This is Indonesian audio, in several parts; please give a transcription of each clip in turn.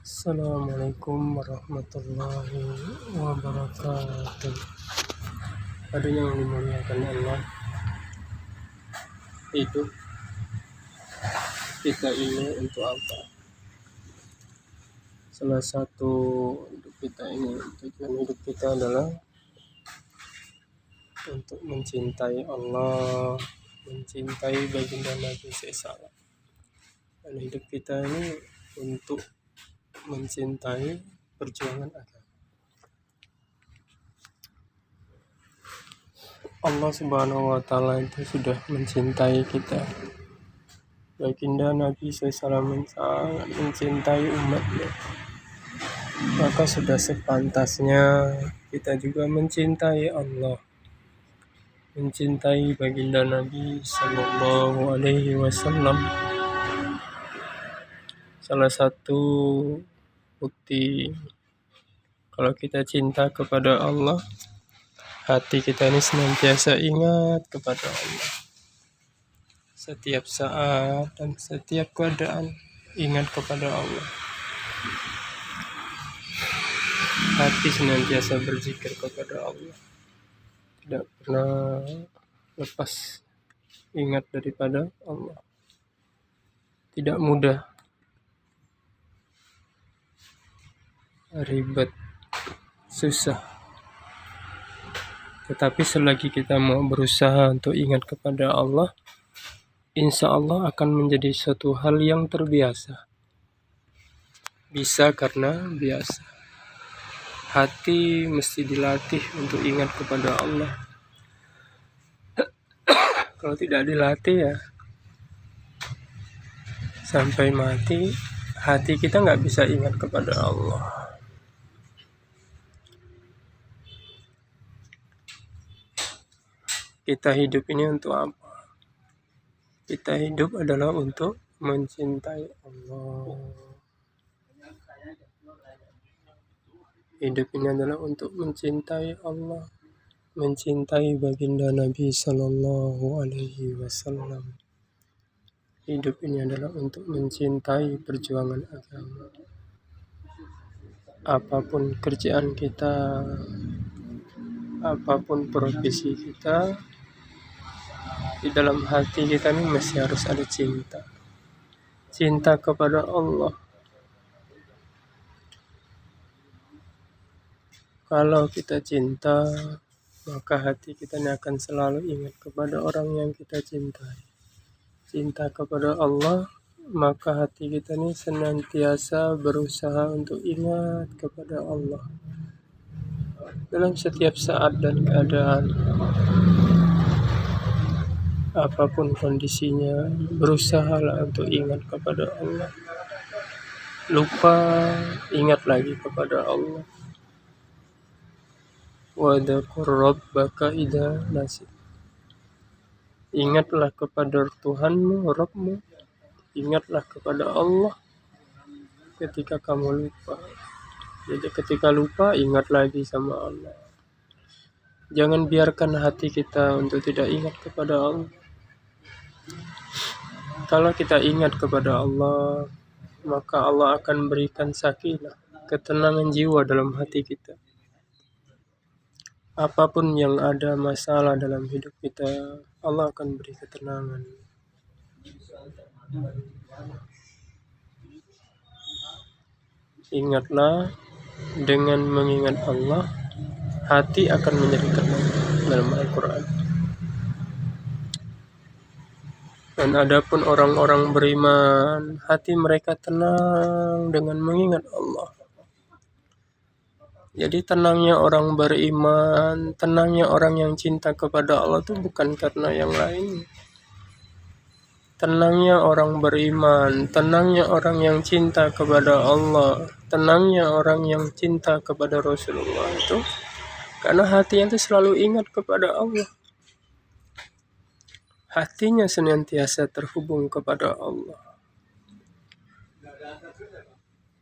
Assalamualaikum warahmatullahi wabarakatuh. Pada yang dimuliakan Allah, hidup kita ini untuk apa? Salah satu hidup kita ini, tujuan hidup kita adalah untuk mencintai Allah, mencintai baginda Nabi SAW. Dan hidup kita ini untuk mencintai perjuangan agama. Allah Subhanahu wa Ta'ala itu sudah mencintai kita. Baginda Nabi SAW sangat mencintai umatnya. Maka sudah sepantasnya kita juga mencintai Allah, mencintai baginda Nabi Sallallahu Alaihi Wasallam. Salah satu bukti kalau kita cinta kepada Allah, hati kita ini senantiasa ingat kepada Allah. Setiap saat dan setiap keadaan ingat kepada Allah. Hati senantiasa berzikir kepada Allah. Tidak pernah lepas ingat daripada Allah. Tidak mudah, ribet, susah. Tetapi selagi kita mau berusaha untuk ingat kepada Allah, insya Allah akan menjadi suatu hal yang terbiasa. Bisa karena biasa. Hati mesti dilatih untuk ingat kepada Allah. Kalau tidak dilatih ya, sampai mati hati kita nggak bisa ingat kepada Allah. Kita hidup ini untuk apa? Kita hidup adalah untuk mencintai Allah. Hidup ini adalah untuk mencintai Allah, mencintai baginda Nabi Sallallahu Alaihi Wasallam. Hidup ini adalah untuk mencintai perjuangan agama. Apapun kerjaan kita, apapun profesi kita, di dalam hati kita ini masih harus ada cinta. Cinta kepada Allah. Kalau kita cinta, maka hati kita ini akan selalu ingat kepada orang yang kita cintai. Cinta kepada Allah, maka hati kita ini senantiasa berusaha untuk ingat kepada Allah. Dalam setiap saat dan keadaan, apapun kondisinya, berusahalah untuk ingat kepada Allah. Lupa, ingat lagi kepada Allah. Wadzakur rabbaka idza nasit. Ingatlah kepada Tuhanmu, Rabbmu. Ingatlah kepada Allah ketika kamu lupa. Jadi ketika lupa, ingat lagi sama Allah. Jangan biarkan hati kita untuk tidak ingat kepada Allah. Kalau kita ingat kepada Allah, maka Allah akan berikan sakinah, ketenangan jiwa dalam hati kita. Apapun yang ada masalah dalam hidup kita, Allah akan beri ketenangan. Ingatlah, dengan mengingat Allah, hati akan menjadi tenang dalam Al-Quran. Dan adapun orang-orang beriman, hati mereka tenang dengan mengingat Allah. Jadi tenangnya orang beriman, tenangnya orang yang cinta kepada Allah itu bukan karena yang lain. Tenangnya orang beriman, tenangnya orang yang cinta kepada Allah, tenangnya orang yang cinta kepada Rasulullah itu karena hatinya itu selalu ingat kepada Allah. Hatinya senantiasa terhubung kepada Allah.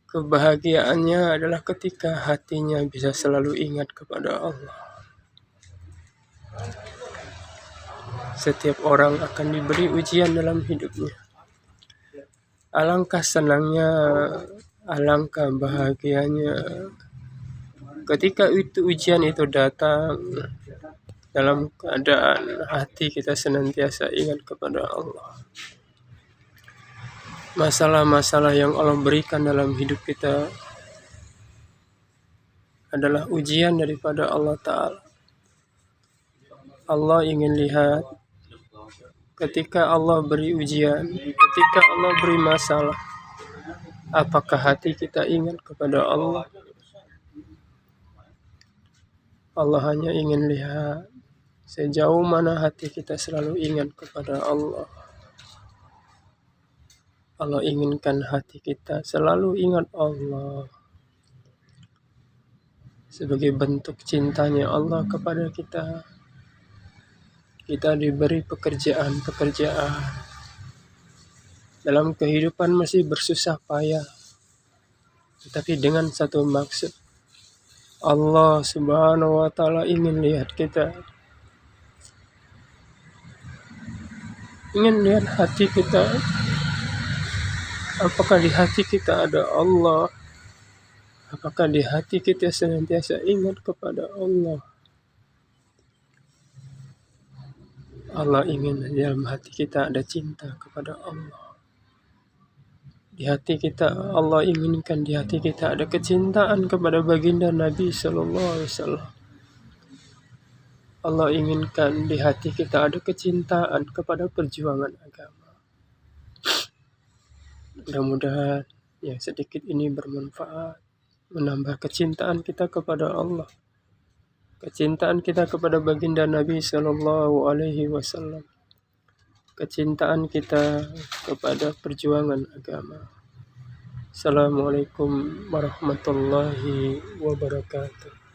Kebahagiaannya adalah ketika hatinya bisa selalu ingat kepada Allah. Setiap orang akan diberi ujian dalam hidupnya. Alangkah senangnya Alangkah bahagianya ketika ujian itu datang dalam keadaan hati kita senantiasa ingat kepada Allah. Masalah-masalah yang Allah berikan dalam hidup kita adalah ujian daripada Allah Ta'ala. Allah ingin lihat ketika Allah beri ujian, ketika Allah beri masalah, apakah hati kita ingat kepada Allah? Allah hanya ingin lihat sejauh mana hati kita selalu ingat kepada Allah. Allah inginkan hati kita selalu ingat Allah. Sebagai bentuk cintanya Allah kepada kita, kita diberi pekerjaan-pekerjaan. Dalam kehidupan masih bersusah payah, tetapi dengan satu maksud. Allah Subhanahu wa Ta'ala ingin lihat kita, ingin lihat hati kita. Apakah di hati kita ada Allah? Apakah di hati kita senantiasa ingat kepada Allah? Allah ingin dalam hati kita ada cinta kepada Allah. Di hati kita, Allah inginkan di hati kita ada kecintaan kepada baginda Nabi Sallallahu Alaihi Wasallam. Allah inginkan di hati kita ada kecintaan kepada perjuangan agama. Mudah-mudahan yang sedikit ini bermanfaat, menambah kecintaan kita kepada Allah, kecintaan kita kepada baginda Nabi Sallallahu Alaihi Wasallam, kecintaan kita kepada perjuangan agama. Assalamualaikum warahmatullahi wabarakatuh.